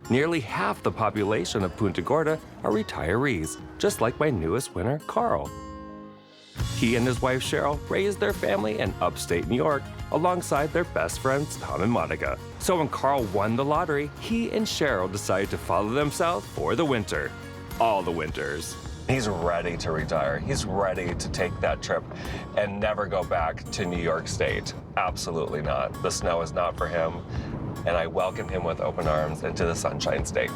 Nearly half the population of Punta Gorda are retirees, just like my newest winner, Carl. He and his wife, Cheryl, raised their family in upstate New York alongside their best friends, Tom and Monica. So when Carl won the lottery, he and Cheryl decided to follow them south for the winter. All the winters. He's ready to retire. He's ready to take that trip and never go back to New York State. Absolutely not. The snow is not for him, and I welcome him with open arms into the Sunshine State.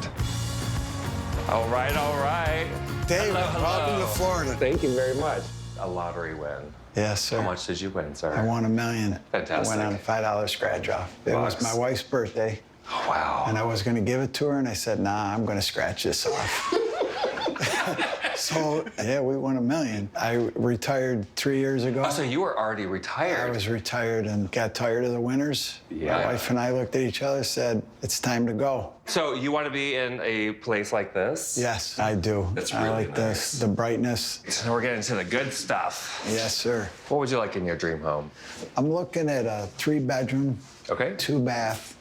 All right, all right. David, Hello. welcome to Florida. Thank you very much. A lottery win. Yes, sir. How much did you win, sir? I won $1 million. Fantastic. I went on a $5 scratch off. It was my wife's birthday. Oh, wow. And I was going to give it to her, and I said, nah, I'm going to scratch this off. So, yeah, we won $1 million. I retired 3 years ago. Oh, so you were already retired? I was retired and got tired of the winters. Yeah. My wife and I looked at each other and said, it's time to go. So you want to be in a place like this? Yes, I do. That's I really like nice. the brightness. So we're getting to the good stuff. Yes, sir. What would you like in your dream home? I'm looking at a 3-bedroom, Okay. 2-bath,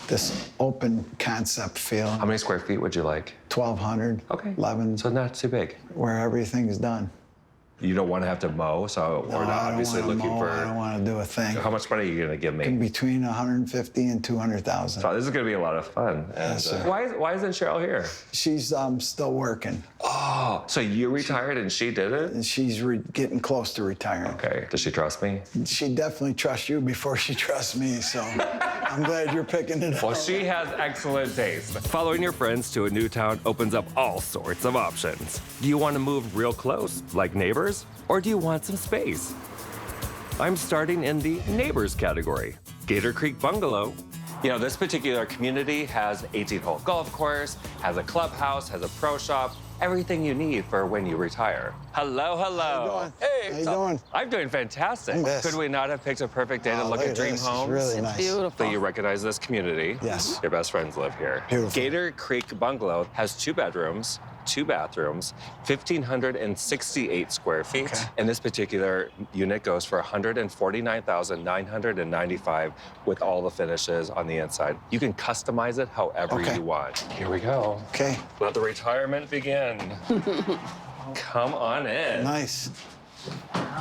this open concept feel. How many square feet would you like? 1,200, Okay. 11, So not too big. where everything's done. You don't want to have to mow, so we're not obviously looking I don't for... want to do a thing. How much money are you going to give me? Between 150 and 200,000. So this is going to be a lot of fun. And, Yes, sir. why isn't Cheryl here? She's still working, Oh, so you retired and she did it? and she's getting close to retiring. Okay. Does she trust me? She definitely trusts you before she trusts me, so I'm glad you're picking it up. Well, she has excellent taste. Following your friends to a new town opens up all sorts of options. Do you want to move real close, like neighbors? Or do you want some space? I'm starting in the neighbors category. Gator Creek Bungalow. You know, this particular community has 18-hole golf course, has a clubhouse, has a pro shop, everything you need for when you retire. Hello, hello. How you doing? Hey, How you doing? I'm doing fantastic. Yes. Could we not have picked a perfect day to Oh, look at dream this. homes? It's really nice. So you recognize this community. Yes. Your best friends live here. Beautiful. Gator Creek Bungalow has 2 bedrooms, 2 bathrooms, 1,568 square feet. Okay. And this particular unit goes for $149,995 with all the finishes on the inside. You can customize it however Okay. you want. Here we go. Okay, Let the retirement begin. Come on in. nice.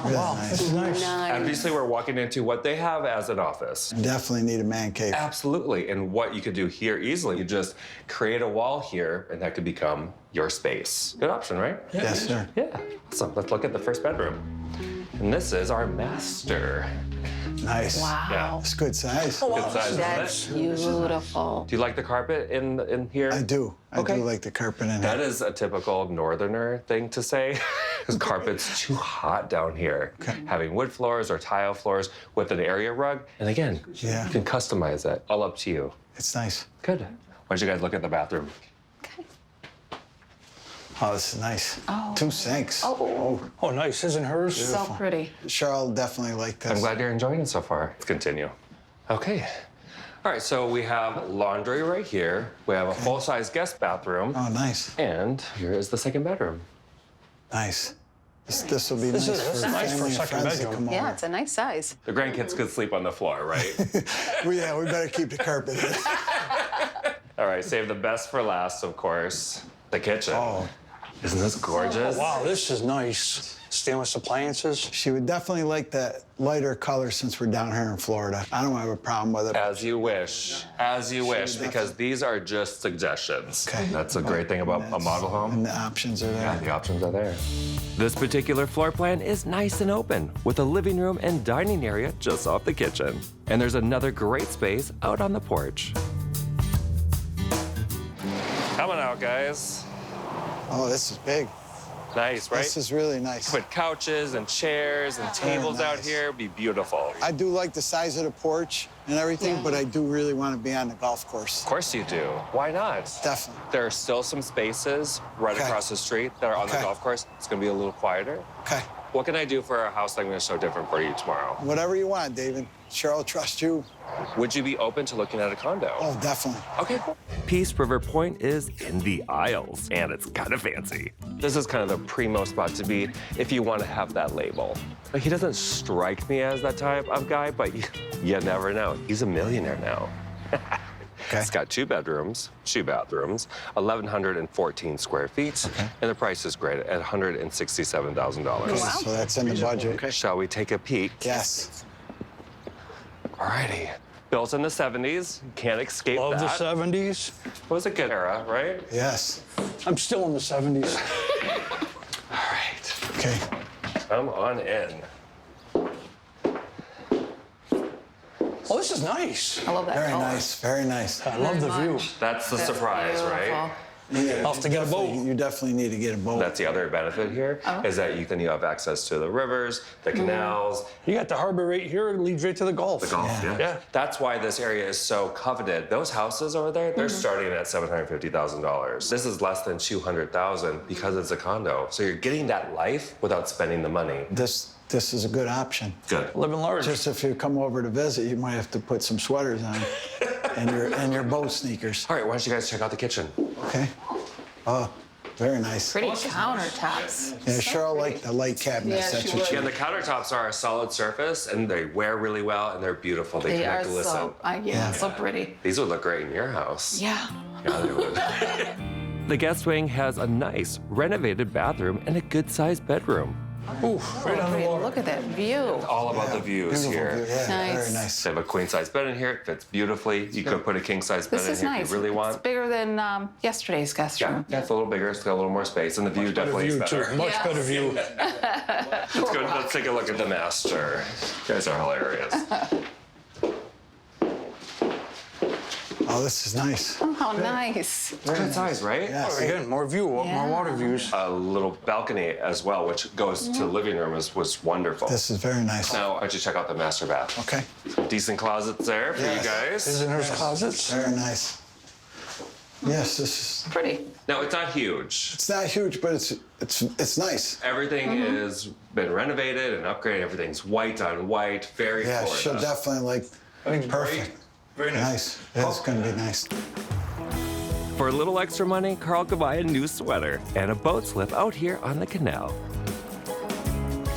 Really nice. This is nice. Obviously, we're walking into what they have as an office. Definitely need a man cave. Absolutely. And what you could do here easily, you just create a wall here, and that could become your space. Good option, right? Yes, sir. Yeah. So let's look at the first bedroom. And this is our master. Nice. Wow. Yeah. It's good size. Good size, That's isn't it? beautiful. Do you like the carpet in here? I do. I Okay. do like the carpet in That it. is a typical northerner thing to say, because carpet's too hot down here. Okay. Having wood floors or tile floors with an area rug, and again, Yeah. you can customize it. All up to you. It's nice. Good. Why don't you guys look at the bathroom? Okay. Oh, this is nice. Oh. 2 sinks. Oh. Oh, nice. Isn't hers? So pretty. Cheryl definitely liked this. I'm glad you're enjoying it so far. Let's continue. Okay. All right, so we have laundry right here. We have a full-size guest bathroom. Oh, nice. And here is the second bedroom. Nice. This will be This nice is- for this is nice for a family and second friends to bedroom. come over. Yeah, it's a nice size. The grandkids could sleep on the floor, right? Well, yeah, we better keep the carpet in. All right, save the best for last, of course. The kitchen. Oh, Isn't this gorgeous? Wow, this is nice. Stainless appliances. she would definitely like that lighter color since we're down here in Florida. I don't have a problem with it. As you wish. As you wish, because these are just suggestions. Okay. That's a great thing about a model home. And the options are Yeah, there. the options are there. This particular floor plan is nice and open, with a living room and dining area just off the kitchen. And there's another great space out on the porch. Coming out, guys. Oh, this is big. Nice, right? This is really nice. Put couches and chairs and tables out nice. here. Be beautiful. I do like the size of the porch and everything, Yeah. but I do really want to be on the golf course. Of course you do. Why not? Definitely. There are still some spaces right Okay. across the street that are on the Okay. golf course. It's gonna be a little quieter. Okay. What can I do for our house that I'm gonna show different for you tomorrow? Whatever you want, David. Cheryl, trust you. Would you be open to looking at a condo? Oh, definitely. Okay, cool. Peace River Point is in the Isles, and it's kind of fancy. This is kind of the primo spot to be if you want to have that label. Like, he doesn't strike me as that type of guy, but you never know. He's a millionaire now. Okay. It's got 2 bedrooms, 2 bathrooms, 1,114 square feet, and the price is great at $167,000. Wow. So that's in the budget. Okay, shall we take a peek? Yes. Alrighty. Built in the 70s, can't escape Love the that. 70s. It was a good era, right? Yes. I'm still in the 70s. All right, Okay. come on in. Oh, this is nice. I love that Very color. nice. Very nice. I love the view. That's the surprise, right? I'll have to get a boat. You definitely need to get a boat. That's the other benefit here, is that you have access to the rivers, the canals, You got the harbor right here. It leads right to the Gulf. the Gulf. Yeah. That's why this area is so coveted. Those houses over there, they're starting at $750,000. This is less than $200,000 because it's a condo. So you're getting that life without spending the money. This is a good option. Good. Living large. Just if you come over to visit, you might have to put some sweaters on and your boat sneakers. All right, why don't you guys check out the kitchen? Okay. Oh, very nice. Pretty countertops. Yeah, Cheryl liked the light cabinets. Yeah, That's she what she. Yeah, the countertops are a solid surface, and they wear really well, and they're beautiful. They They are connect to listen. so, yeah, so pretty. These would look great in your house. Yeah. Yeah, they would. The guest wing has a nice renovated bathroom and a good-sized bedroom. Ooh, right on the Pretty. water. Look at that view. All about the views Beautiful here. view. Yeah, Nice. very nice. They have a queen-size bed in here. It fits beautifully. You could put a king-size bed This in is here nice. if you really It's want. bigger than yesterday's guest Yeah, room. it's a little bigger. It's got a little more space, and the view definitely is View, better. too. Much Yes. better view. Let's go. Let's take a look at the master. You guys are hilarious. Oh, this is nice. Oh, how nice. It's good size, right? Yes. Again, more view, more water views. A little balcony as well, which goes to the living room, was wonderful. This is very nice. Now, why don't you check out the master bath? Okay. Decent closets there for Yes. you guys. Visitors' closets. Very nice. Yes, this is. Pretty. Now, it's not huge. It's not huge, but it's nice. Everything has been renovated and upgraded. Everything's white on white, very Yeah, Florida. she'll definitely like. I think it's Perfect. Very nice. Nice. Yeah, it's gonna be nice. For a little extra money, Carl could buy a new sweater and a boat slip out here on the canal.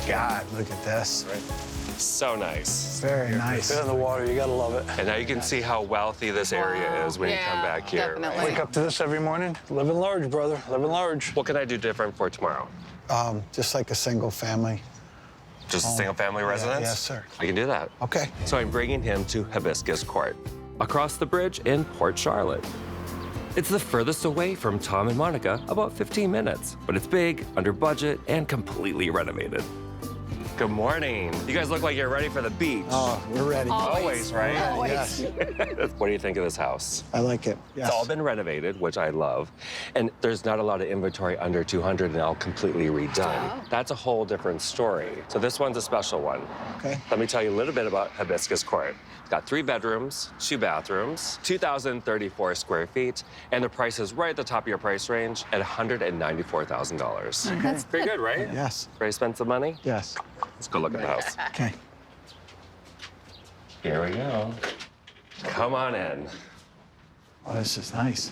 God, look at this. So nice. Very nice. Bit on the water, you gotta love it. And now you can see how wealthy this area Wow. is when you come Yeah, back here. definitely. Wake up to this every morning. Living large, brother. Living large. What can I do different for tomorrow? Just like a single family. Just a single-family residence? Yes, sir. I can do that. Okay. So I'm bringing him to Hibiscus Court, across the bridge in Port Charlotte. It's the furthest away from Tom and Monica, about 15 minutes, but it's big, under budget, and completely renovated. Good morning. You guys look like you're ready for the beach. Oh, we're ready. Always, right? Always. Yes, What do you think of this house? I like it. Yes. It's all been renovated, which I love. And there's not a lot of inventory under 200 and all completely redone. Oh. That's a whole different story. So this one's a special one. Okay. Let me tell you a little bit about Hibiscus Court. It's got 3 bedrooms, 2 bathrooms, 2,034 square feet, and the price is right at the top of your price range at $194,000. That's Pretty good, right? Yes. Ready to spend some money? Yes. Let's go look at the house. Okay. Here we go. Come on in. Oh, this is nice.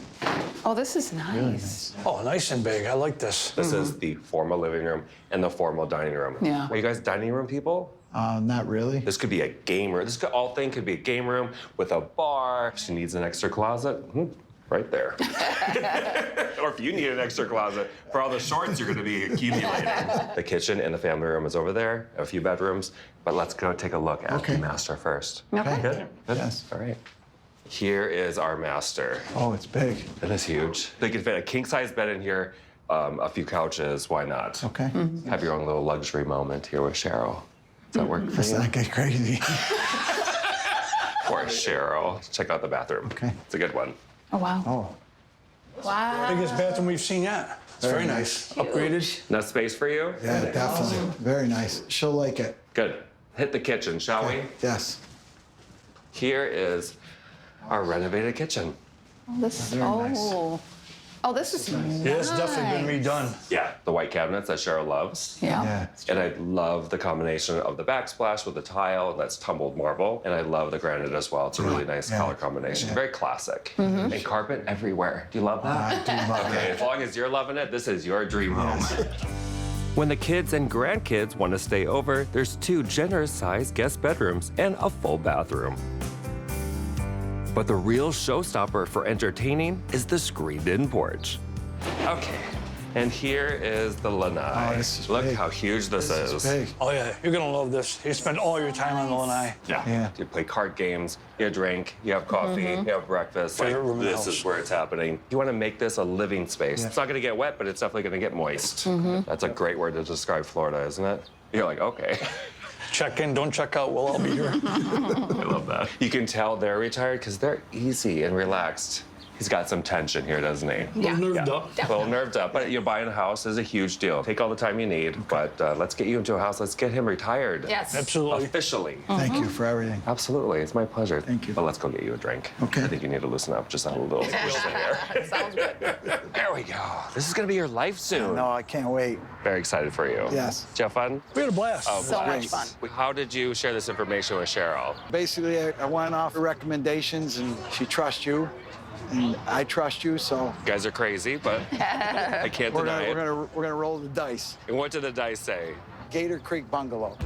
Oh, this is nice. Really nice. Oh, nice and big. I like this. This is the formal living room and the formal dining room. Yeah. Are you guys dining room people? Not really. This could be a game room. All thing could be a game room with a bar. If she needs an extra closet, right there. Or if you need an extra closet for all the shorts you're going to be accumulating. The kitchen and the family room is over there, a few bedrooms. But let's go take a look at the master first. Okay. Good? Good? Yes. All right. Here is our master. Oh, it's big. It is huge. They can fit a king-size bed in here, a few couches. Why not? Okay. Have your own little luxury moment here with Cheryl. Does that work for Let's you? not get crazy. Poor Cheryl. Check out the bathroom. Okay. It's a good one. Oh, wow. Oh, Wow. Biggest bathroom we've seen yet. It's very nice. Upgraded. Enough space for you? yeah, definitely. Very nice. She'll like it. Good. Hit the kitchen, shall we? Yes. Here is our renovated kitchen. Oh, this is, Very nice. Oh, this is nice. Yeah, it's definitely been redone. Yeah. The white cabinets that Cheryl loves. Yeah. Yeah. And I love the combination of the backsplash with the tile, that's tumbled marble. And I love the granite as well. It's a really nice Yeah. color combination. Yeah. Very classic. And carpet everywhere. Do you love that? I do love Okay, it. as long as you're loving it, this is your dream home. When the kids and grandkids want to stay over, there's 2 generous-sized guest bedrooms and a full bathroom. But the real showstopper for entertaining is the screened-in porch. Okay, and here is the lanai. Oh, this is Look big. how huge this is. It's big. Oh, yeah, you're gonna love this. You spend all your time on the lanai. Yeah. You play card games, you drink, you have coffee, you have breakfast. Like, Favorite room in the this is house. where it's happening. You want to make this a living space. It's not going to get wet, but it's definitely going to get moist. That's a great word to describe Florida, isn't it? You're like, okay. Check in, don't check out. We'll all be here. I love that. You can tell they're retired because they're easy and relaxed. He's got some tension here, doesn't he? Yeah. Nerved up. A little nerved up, but buying a house is a huge deal. Take all the time you need, but let's get you into a house. Let's get him retired. Yes. Absolutely. Officially. Thank you for everything. Absolutely, it's my pleasure. Thank you. But let's go get you a drink. Okay. I think you need to loosen up just a little. Sounds good. There we go. This is gonna be your life soon. No, I can't wait. Very excited for you. Yes. Did you have fun? We had a blast. So much fun. How did you share this information with Cheryl? Basically, I went off the recommendations, and she trusts you, and I trust you, so You guys are crazy, but I can't we're deny gonna, it. we're gonna roll the dice. And what did the dice say? Gator Creek Bungalow.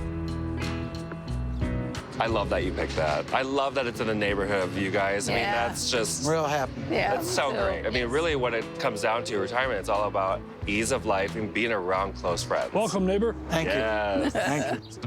I love that you picked that. I love that it's in the neighborhood of you guys. I mean, Yeah. that's just... I'm real happy. Yeah. That's so great. I mean, really, when it comes down to retirement, it's all about ease of life and being around close friends. Welcome, neighbor. Thank you. Yes. Thank you.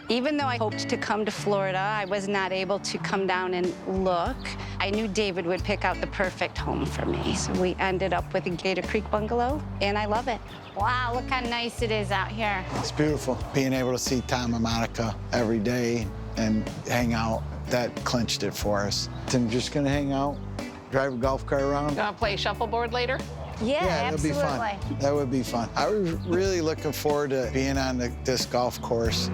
Even though I hoped to come to Florida, I was not able to come down and look. I knew David would pick out the perfect home for me. So we ended up with a Gator Creek Bungalow, and I love it. Wow, look how nice it is out here. It's beautiful. Being able to see Tom and Monica every day and hang out, that clinched it for us. I'm just gonna hang out, drive a golf cart around. You want to play shuffleboard later? Yeah, that'd be absolutely. fun. That would be fun. I was really looking forward to being on this golf course.